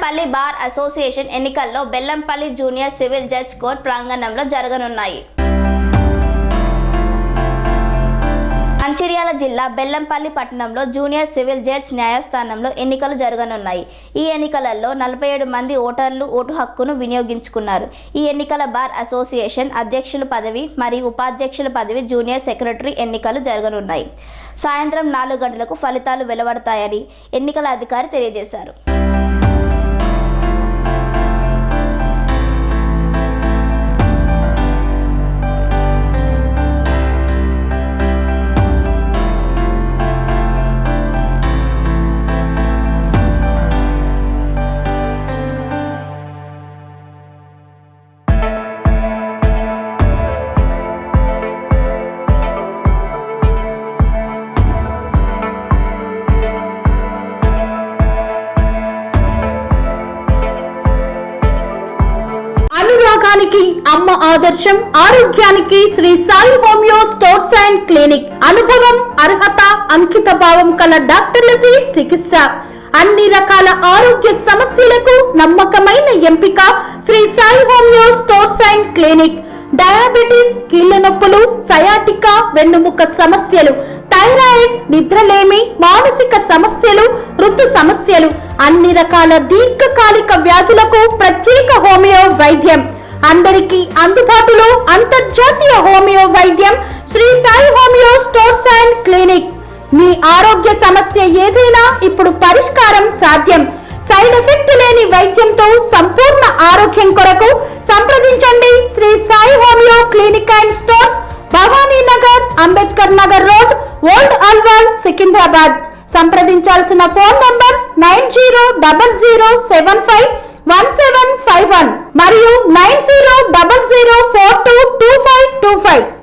Bellampalli bar association ఎన్నికల్లో Bellampalli junior civil judge court ప్రాంగణంలో జరగనున్నాయి. మంచిర్యాల జిల్లా బెల్లంపల్లి పట్టణంలో జూనియర్ సివిల్ జడ్జ్ న్యాయస్థానంలో ఎన్నికలు జరగనున్నాయి. ఈ ఎన్నికలలో 47 మంది ఓటర్లు ఓటు హక్కును వినియోగించుకున్నారు. ఈ ఎన్నికల బార్ అసోసియేషన్ అధ్యక్షుల పదవి మరియు ఉపాధ్యక్షుల పదవి జూనియర్ సెక్రటరీ ఎన్నికలు జరగనున్నాయి. సాయంత్రం 4 గంటలకు ఫలితాలు వెలువడతాయని ఎన్నికల అధికారి తెలియజేశారు. అనురాగానికి అమ్మ ఆదర్శం, ఆరోగ్యానికి Shri Sai homeo stores and clinic. అనుభవం, అర్హత, అంకిత భావం కల డాక్టర్లచే చికిత్స. అన్ని రకాల ఆరోగ్య సమస్యలకు నమ్మకమైన ఎంపిక Shri Sai homeo stores and clinic. Diabetes, కీళ్ల నొప్పులు, సయాటికా, వెన్నుముక్క సమస్యలు, థైరాయిడ్, నిద్రలేమి, మానసిక సమస్యలు, ఋతు సమస్యలు, అన్ని రకాల దీర్ఘకాలిక వ్యాధులకు ప్రత్యేక హోమియో వైద్యం. అందరికీ అందుబాటులో అంతర్జాతీయ హోమియో వైద్యం Shri Sai homeo stores and clinic. మీ ఆరోగ్య సమస్య ఏదైనా ఇప్పుడు పరిష్కారం సాధ్యం. సైడ్ ఎఫెక్ట్ లేని వైద్యంతో సంపూర్ణ ఆరోగ్యం కొరకు సంప్రదించండి Shri Sai homeo clinic and stores, Bhavani Nagar, Ambedkar Nagar road, old Alwal, Secunderabad. సంప్రదించాల్సిన ఫోన్ నంబర్స్ 9000751751 మరియు 9000422525.